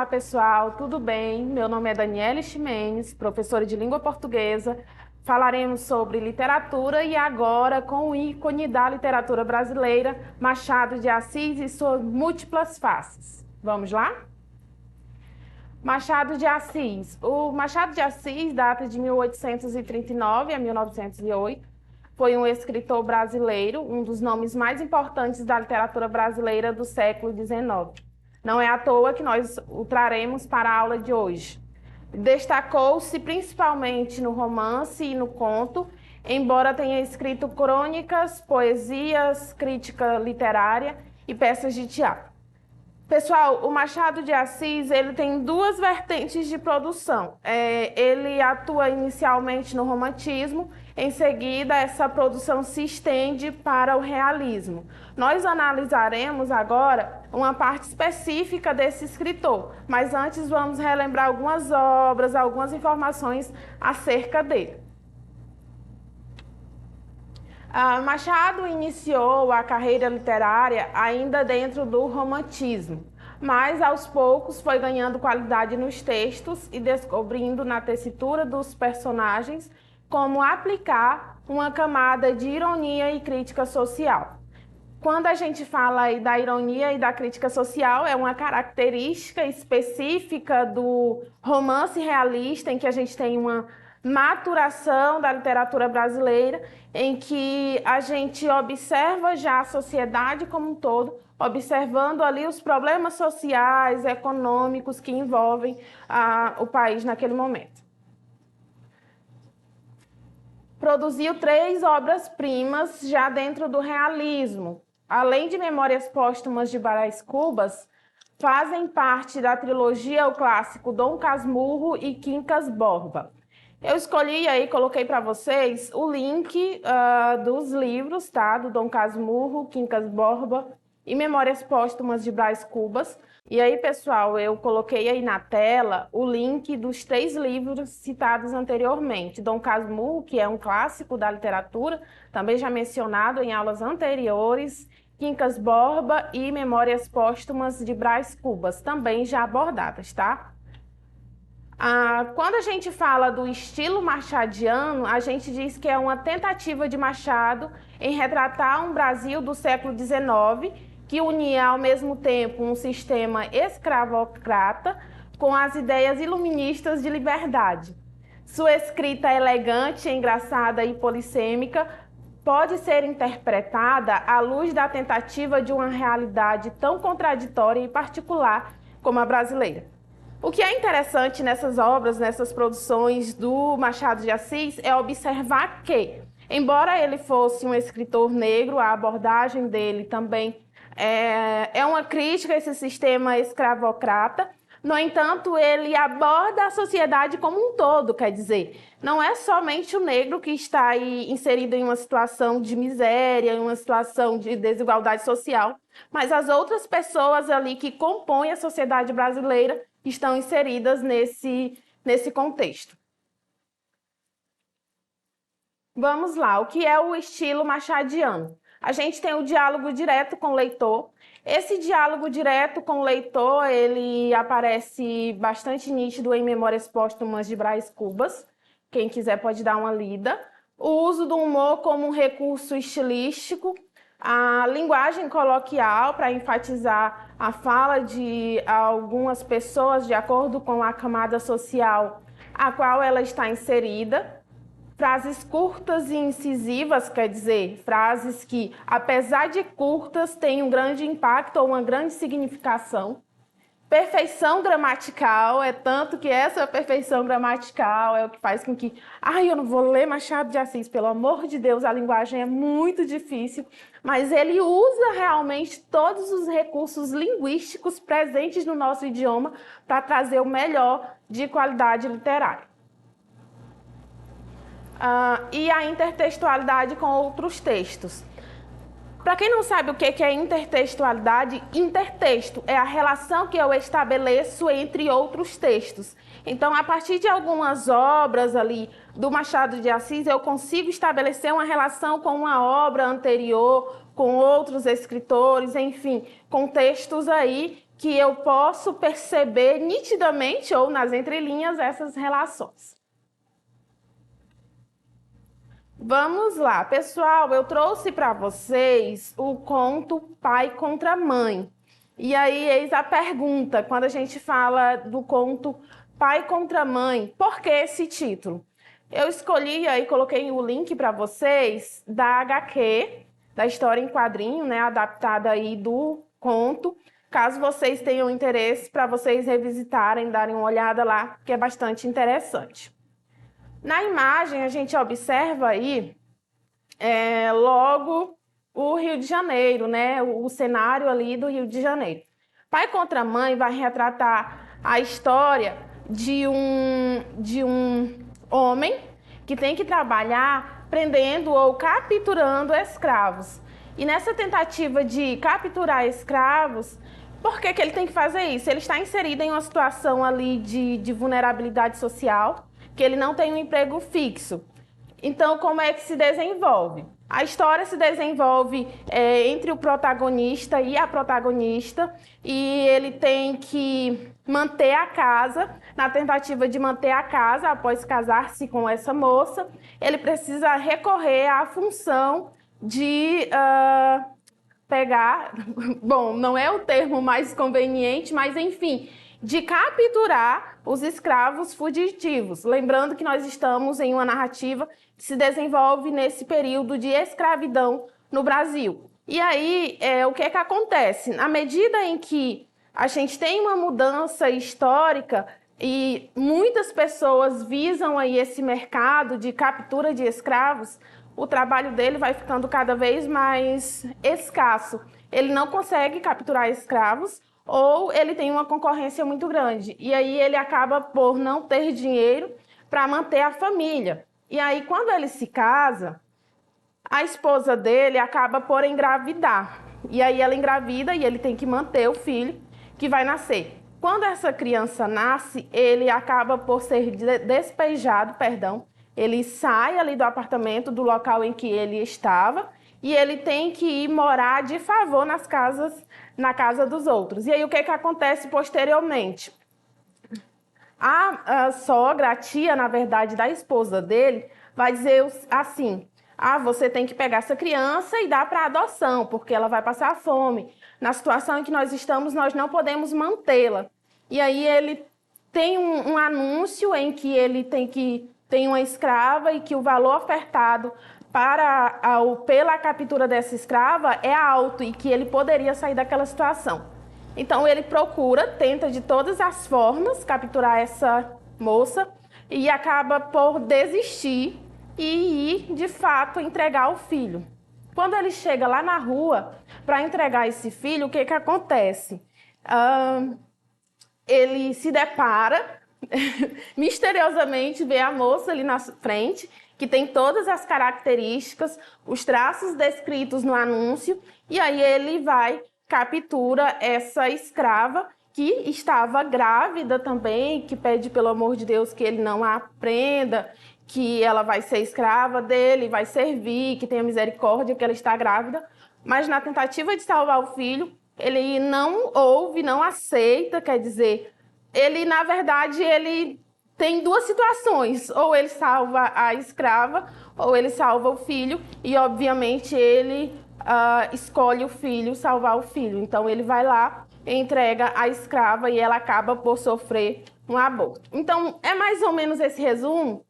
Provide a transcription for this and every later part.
Olá pessoal, tudo bem? Meu nome é Daniele Ximenes, professora de língua portuguesa. Falaremos sobre literatura e agora com o ícone da literatura brasileira, Machado de Assis e suas múltiplas faces. Vamos lá? Machado de Assis. O Machado de Assis data de 1839 a 1908. Foi um escritor brasileiro, um dos nomes mais importantes da literatura brasileira do século XIX. Não é à toa que nós o traremos para a aula de hoje. Destacou-se principalmente no romance e no conto, embora tenha escrito crônicas, poesias, crítica literária e peças de teatro. Pessoal, o Machado de Assis ele tem duas vertentes de produção. Ele atua inicialmente no romantismo, em seguida essa produção se estende para o realismo. Nós analisaremos agora uma parte específica desse escritor, mas antes vamos relembrar algumas obras, algumas informações acerca dele. Machado iniciou a carreira literária ainda dentro do romantismo, mas aos poucos foi ganhando qualidade nos textos e descobrindo na tessitura dos personagens como aplicar uma camada de ironia e crítica social. Quando a gente fala aí da ironia e da crítica social, é uma característica específica do romance realista, em que a gente tem uma maturação da literatura brasileira, em que a gente observa já a sociedade como um todo, observando ali os problemas sociais, econômicos que envolvem o país naquele momento. Produziu 3 obras-primas já dentro do realismo. Além de Memórias Póstumas de Brás Cubas, fazem parte da trilogia o clássico Dom Casmurro e Quincas Borba. Eu escolhi aí, coloquei para vocês o link dos livros, tá? Do Dom Casmurro, Quincas Borba e Memórias Póstumas de Brás Cubas. E aí, pessoal, eu coloquei aí na tela o link dos 3 livros citados anteriormente. Dom Casmurro, que é um clássico da literatura, também já mencionado em aulas anteriores. Quincas Borba e Memórias Póstumas de Brás Cubas, também já abordadas, tá? Quando a gente fala do estilo machadiano, a gente diz que é uma tentativa de Machado em retratar um Brasil do século XIX que unia ao mesmo tempo um sistema escravocrata com as ideias iluministas de liberdade. Sua escrita elegante, engraçada e polissêmica pode ser interpretada à luz da tentativa de uma realidade tão contraditória e particular como a brasileira. O que é interessante nessas obras, nessas produções do Machado de Assis, é observar que, embora ele fosse um escritor negro, a abordagem dele também é uma crítica a esse sistema escravocrata. No entanto, ele aborda a sociedade como um todo, quer dizer, não é somente o negro que está aí inserido em uma situação de miséria, em uma situação de desigualdade social, mas as outras pessoas ali que compõem a sociedade brasileira estão inseridas nesse contexto. Vamos lá, o que é o estilo machadiano? A gente tem o diálogo direto com o leitor. Esse diálogo direto com o leitor, ele aparece bastante nítido em Memórias Póstumas de Brás Cubas. Quem quiser pode dar uma lida. O uso do humor como um recurso estilístico, a linguagem coloquial para enfatizar a fala de algumas pessoas de acordo com a camada social a qual ela está inserida. Frases curtas e incisivas, quer dizer, frases que, apesar de curtas, têm um grande impacto ou uma grande significação. Perfeição gramatical, é tanto que essa perfeição gramatical é o que faz com que... eu não vou ler Machado de Assis, pelo amor de Deus, a linguagem é muito difícil, mas ele usa realmente todos os recursos linguísticos presentes no nosso idioma para trazer o melhor de qualidade literária. E a intertextualidade com outros textos. Para quem não sabe o que é intertextualidade, intertexto é a relação que eu estabeleço entre outros textos. Então, a partir de algumas obras ali do Machado de Assis, eu consigo estabelecer uma relação com uma obra anterior, com outros escritores, enfim, com textos aí que eu posso perceber nitidamente ou nas entrelinhas essas relações. Vamos lá, pessoal, eu trouxe para vocês o conto Pai contra Mãe. E aí, eis a pergunta, quando a gente fala do conto Pai contra Mãe, por que esse título? Eu escolhi aí, coloquei o link para vocês da HQ, da história em quadrinho, né, adaptada aí do conto, caso vocês tenham interesse, para vocês revisitarem, darem uma olhada lá, que é bastante interessante. Na imagem, a gente observa aí logo o Rio de Janeiro, né? O cenário ali do Rio de Janeiro. Pai contra Mãe vai retratar a história de um homem que tem que trabalhar prendendo ou capturando escravos. E nessa tentativa de capturar escravos, por que ele tem que fazer isso? Ele está inserido em uma situação ali de vulnerabilidade social, que ele não tem um emprego fixo. Então, como é que se desenvolve? A história se desenvolve entre o protagonista e a protagonista, e ele tem que manter a casa. Na tentativa de manter a casa, após casar-se com essa moça, ele precisa recorrer à função de pegar, bom, não é o termo mais conveniente, mas enfim, de capturar os escravos fugitivos. Lembrando que nós estamos em uma narrativa que se desenvolve nesse período de escravidão no Brasil. E aí, o que acontece? Na medida em que a gente tem uma mudança histórica e muitas pessoas visam aí esse mercado de captura de escravos, o trabalho dele vai ficando cada vez mais escasso. Ele não consegue capturar escravos, ou ele tem uma concorrência muito grande. E aí ele acaba por não ter dinheiro para manter a família. E aí, quando ele se casa, a esposa dele acaba por engravidar. E aí ela engravida e ele tem que manter o filho que vai nascer. Quando essa criança nasce, ele acaba por ser despejado, ele sai ali do apartamento, do local em que ele estava, e ele tem que ir morar de favor na casa dos outros. E aí o que acontece posteriormente? A sogra, a tia, na verdade, da esposa dele, vai dizer assim: você tem que pegar essa criança e dar para adoção, porque ela vai passar fome. Na situação em que nós estamos, nós não podemos mantê-la. E aí ele tem um anúncio em que ele tem uma escrava e que o valor ofertado pela captura dessa escrava é alto e que ele poderia sair daquela situação. Então ele tenta de todas as formas capturar essa moça e acaba por desistir e ir, de fato, entregar o filho. Quando ele chega lá na rua para entregar esse filho, o que acontece? Ele se depara, misteriosamente vê a moça ali na frente, que tem todas as características, os traços descritos no anúncio, e aí ele captura essa escrava que estava grávida também, que pede pelo amor de Deus que ele não a prenda, que ela vai ser escrava dele, vai servir, que tenha misericórdia, que ela está grávida. Mas na tentativa de salvar o filho, ele não ouve, não aceita, quer dizer, ele, na verdade, ele tem duas situações: ou ele salva a escrava, ou ele salva o filho, e obviamente ele escolhe o filho, salvar o filho. Então ele vai lá, entrega a escrava e ela acaba por sofrer um aborto. Então é mais ou menos esse resumo.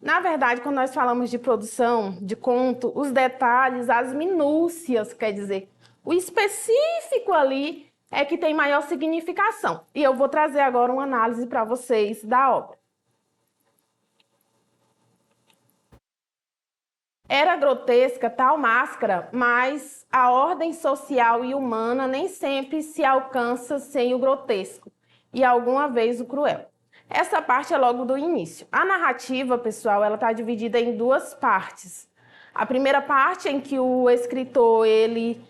Na verdade, quando nós falamos de produção, de conto, os detalhes, as minúcias, quer dizer, o específico ali é que tem maior significação. E eu vou trazer agora uma análise para vocês da obra. Era grotesca tal máscara, mas a ordem social e humana nem sempre se alcança sem o grotesco e alguma vez o cruel. Essa parte é logo do início. A narrativa, pessoal, ela está dividida em duas partes. A primeira parte em que o escritor ele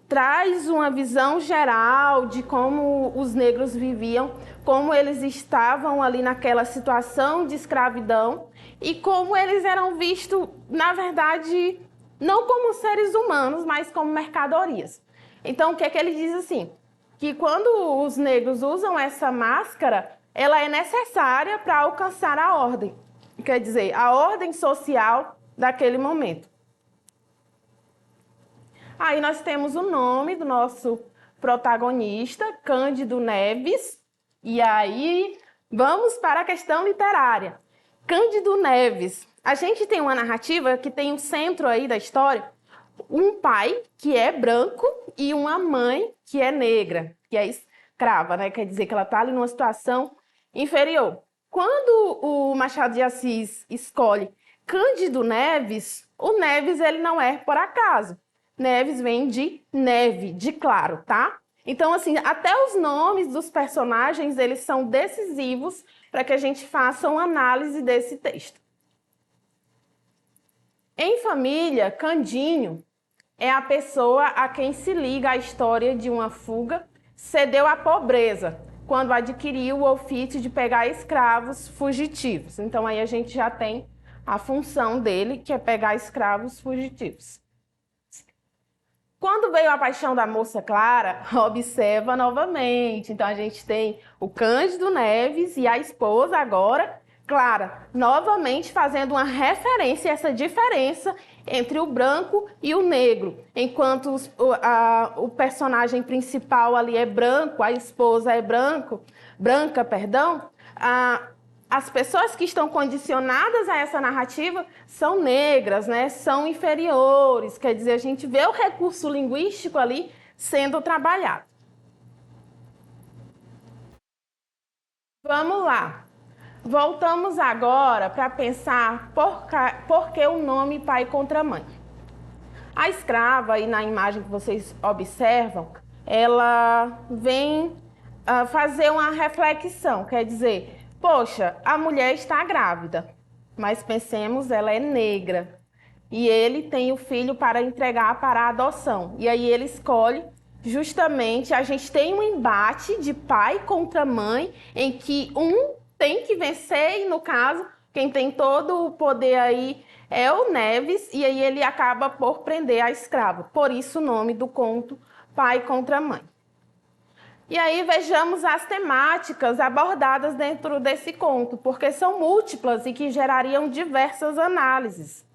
traz uma visão geral de como os negros viviam, como eles estavam ali naquela situação de escravidão e como eles eram vistos, na verdade, não como seres humanos, mas como mercadorias. Então, o que é que ele diz assim? Que quando os negros usam essa máscara, ela é necessária para alcançar a ordem, quer dizer, a ordem social daquele momento. Aí nós temos o nome do nosso protagonista, Cândido Neves, e aí vamos para a questão literária. Cândido Neves. A gente tem uma narrativa que tem um centro aí da história, um pai que é branco e uma mãe que é negra, que é escrava, né? Quer dizer que ela está ali numa situação inferior. Quando o Machado de Assis escolhe Cândido Neves, o Neves ele não é por acaso. Neves vem de neve, de claro, tá? Então, assim, até os nomes dos personagens, eles são decisivos para que a gente faça uma análise desse texto. Em família, Candinho é a pessoa a quem se liga a história de uma fuga, cedeu à pobreza, quando adquiriu o ofício de pegar escravos fugitivos. Então, aí a gente já tem a função dele, que é pegar escravos fugitivos. Quando veio a paixão da moça Clara, observa novamente. Então, a gente tem o Cândido Neves e a esposa agora, Clara, novamente fazendo uma referência a essa diferença entre o branco e o negro. Enquanto o personagem principal ali é branco, a esposa é branca, perdão, as pessoas que estão condicionadas a essa narrativa são negras, né? São inferiores, quer dizer, a gente vê o recurso linguístico ali sendo trabalhado. Vamos lá. Voltamos agora para pensar por que o nome pai contra mãe. A escrava, aí na imagem que vocês observam, ela vem fazer uma reflexão, quer dizer, poxa, a mulher está grávida, mas pensemos, ela é negra e ele tem o filho para entregar para a adoção. E aí ele escolhe, justamente, a gente tem um embate de pai contra mãe, em que um tem que vencer e, no caso, quem tem todo o poder aí é o Neves, e aí ele acaba por prender a escrava. Por isso o nome do conto, Pai contra Mãe. E aí vejamos as temáticas abordadas dentro desse conto, porque são múltiplas e que gerariam diversas análises.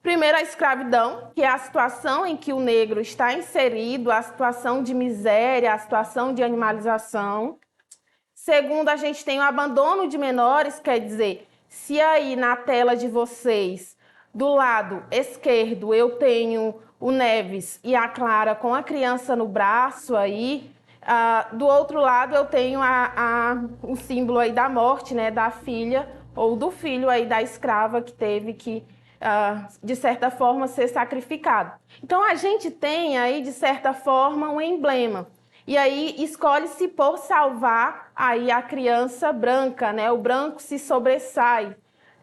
Primeiro, a escravidão, que é a situação em que o negro está inserido, a situação de miséria, a situação de animalização. Segundo, a gente tem o abandono de menores, quer dizer, se aí na tela de vocês, do lado esquerdo, eu tenho o Neves e a Clara com a criança no braço aí, do outro lado eu tenho o símbolo aí da morte, né, da filha ou do filho aí da escrava que teve que, de certa forma, ser sacrificado. Então, a gente tem aí, de certa forma, um emblema. E aí escolhe-se por salvar aí a criança branca, né? O branco se sobressai.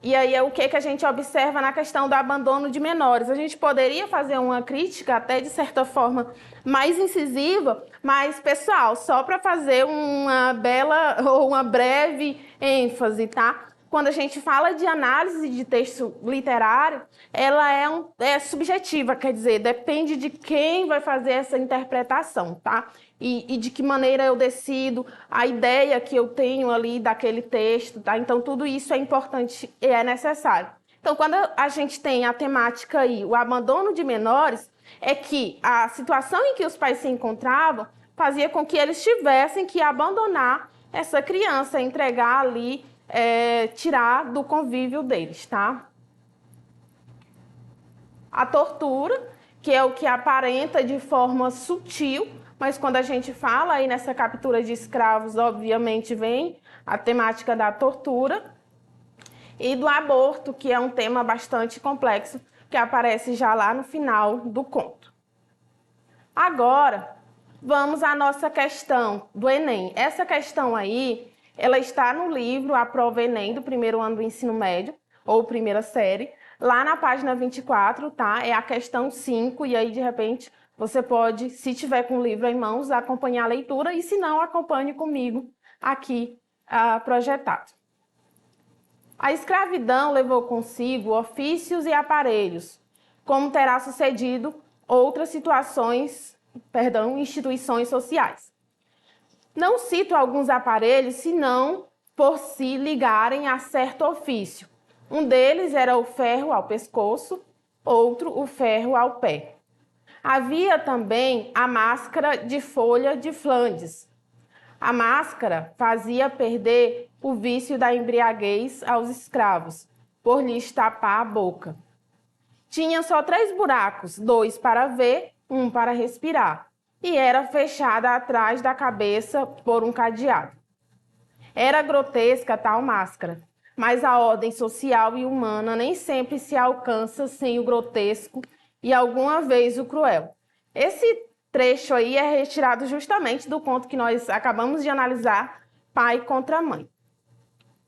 E aí é o que a gente observa na questão do abandono de menores. A gente poderia fazer uma crítica até de certa forma mais incisiva, mas pessoal, só para fazer uma bela ou uma breve ênfase, tá? Quando a gente fala de análise de texto literário, ela é subjetiva, quer dizer, depende de quem vai fazer essa interpretação, tá? E de que maneira eu decido, a ideia que eu tenho ali daquele texto, tá? Então, tudo isso é importante e é necessário. Então, quando a gente tem a temática aí, o abandono de menores, é que a situação em que os pais se encontravam fazia com que eles tivessem que abandonar essa criança, entregar ali, tirar do convívio deles, tá? A tortura, que é o que aparenta de forma sutil, mas quando a gente fala aí nessa captura de escravos, obviamente vem a temática da tortura, e do aborto, que é um tema bastante complexo, que aparece já lá no final do conto. Agora, vamos à nossa questão do Enem. Essa questão aí, ela está no livro A Prova Enem, do primeiro ano do ensino médio, ou primeira série, lá na página 24, tá? É a questão 5, e aí, de repente, você pode, se tiver com o livro em mãos, acompanhar a leitura, e se não, acompanhe comigo aqui projetado. A escravidão levou consigo ofícios e aparelhos, como terá sucedido outras instituições sociais. Não cito alguns aparelhos, senão por se ligarem a certo ofício. Um deles era o ferro ao pescoço, outro o ferro ao pé. Havia também a máscara de folha de Flandes. A máscara fazia perder o vício da embriaguez aos escravos, por lhes tapar a boca. Tinha só 3 buracos, 2 para ver, 1 para respirar, e era fechada atrás da cabeça por um cadeado. Era grotesca tal máscara, mas a ordem social e humana nem sempre se alcança sem o grotesco e alguma vez o cruel. Esse trecho aí é retirado justamente do conto que nós acabamos de analisar, Pai contra Mãe.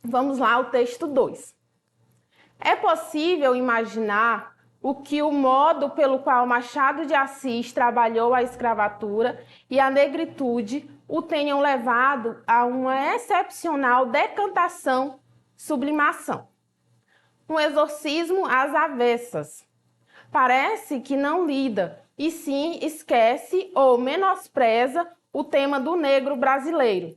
Vamos lá ao texto 2. É possível imaginar o modo pelo qual Machado de Assis trabalhou a escravatura e a negritude o tenham levado a uma excepcional decantação, sublimação. Um exorcismo às avessas. Parece que não lida, e sim esquece ou menospreza o tema do negro brasileiro.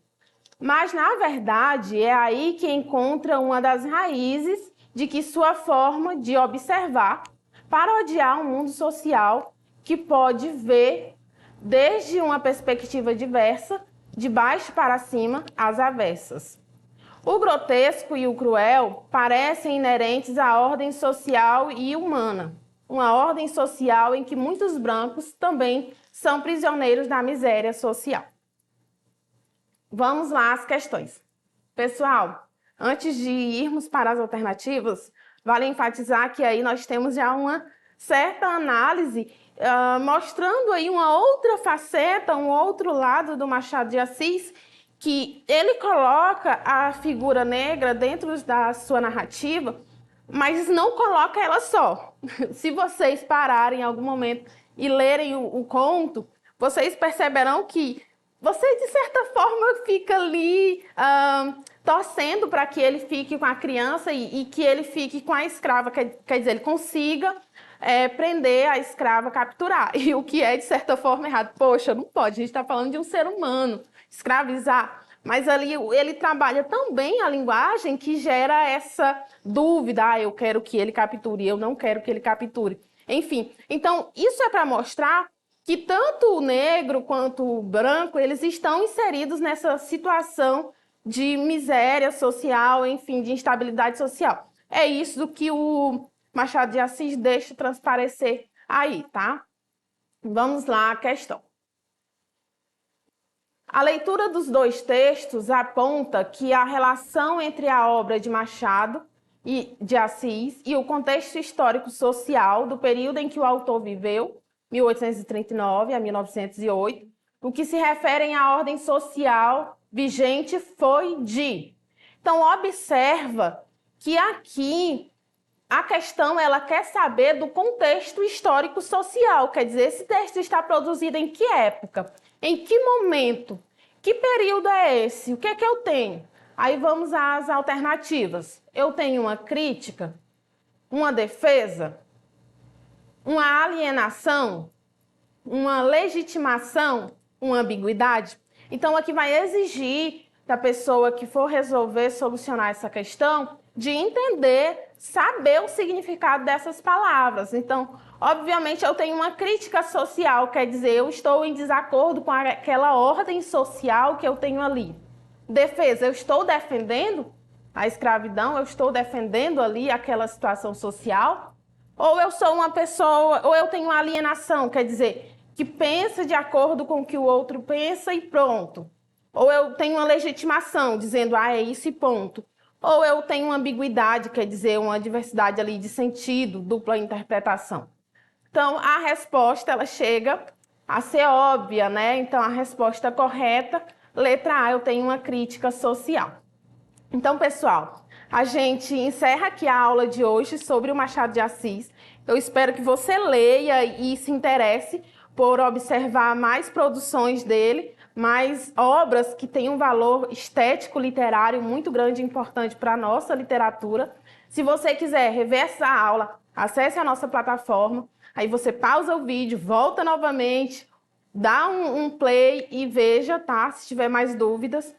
Mas, na verdade, é aí que encontra uma das raízes de que sua forma de observar, parodiar um mundo social que pode ver desde uma perspectiva diversa, de baixo para cima, às avessas. O grotesco e o cruel parecem inerentes à ordem social e humana, uma ordem social em que muitos brancos também são prisioneiros da miséria social. Vamos lá às questões. Pessoal, antes de irmos para as alternativas, vale enfatizar que aí nós temos já uma certa análise mostrando aí uma outra faceta, um outro lado do Machado de Assis, que ele coloca a figura negra dentro da sua narrativa, mas não coloca ela só. Se vocês pararem em algum momento e lerem o conto, vocês perceberão que você, de certa forma, fica ali torcendo para que ele fique com a criança e que ele fique com a escrava, quer dizer, ele consiga prender a escrava, capturar. E o que é, de certa forma, errado. Poxa, não pode, a gente está falando de um ser humano, escravizar. Mas ali ele trabalha tão bem a linguagem que gera essa dúvida. Eu quero que ele capture, eu não quero que ele capture. Enfim, então isso é para mostrar que tanto o negro quanto o branco, eles estão inseridos nessa situação de miséria social, enfim, de instabilidade social. É isso que o Machado de Assis deixa transparecer aí, tá? Vamos lá à questão. A leitura dos 2 textos aponta que a relação entre a obra de Machado de Assis e o contexto histórico-social do período em que o autor viveu, 1839 a 1908, o que se refere à ordem social vigente foi de. Então, observa que aqui a questão ela quer saber do contexto histórico-social, quer dizer, esse texto está produzido em que época? Em que momento? Que período é esse? O que é que eu tenho? Aí vamos às alternativas. Eu tenho uma crítica, uma defesa, uma alienação, uma legitimação, uma ambiguidade. Então, aqui vai exigir da pessoa que for resolver solucionar essa questão de entender, saber o significado dessas palavras. Então, obviamente, eu tenho uma crítica social, quer dizer, eu estou em desacordo com aquela ordem social que eu tenho ali. Defesa, eu estou defendendo a escravidão, eu estou defendendo ali aquela situação social, ou eu sou uma pessoa, ou eu tenho uma alienação, quer dizer, que pensa de acordo com o que o outro pensa e pronto. Ou eu tenho uma legitimação, dizendo, é isso e ponto. Ou eu tenho uma ambiguidade, quer dizer, uma diversidade ali de sentido, dupla interpretação. Então, a resposta, ela chega a ser óbvia, né? Então, a resposta correta, letra A, eu tenho uma crítica social. Então, pessoal, a gente encerra aqui a aula de hoje sobre o Machado de Assis. Eu espero que você leia e se interesse por observar mais produções dele, mais obras que têm um valor estético literário muito grande e importante para a nossa literatura. Se você quiser rever essa aula Acesse a nossa plataforma, aí você pausa o vídeo, volta novamente, dá um play e veja, tá? Se tiver mais dúvidas.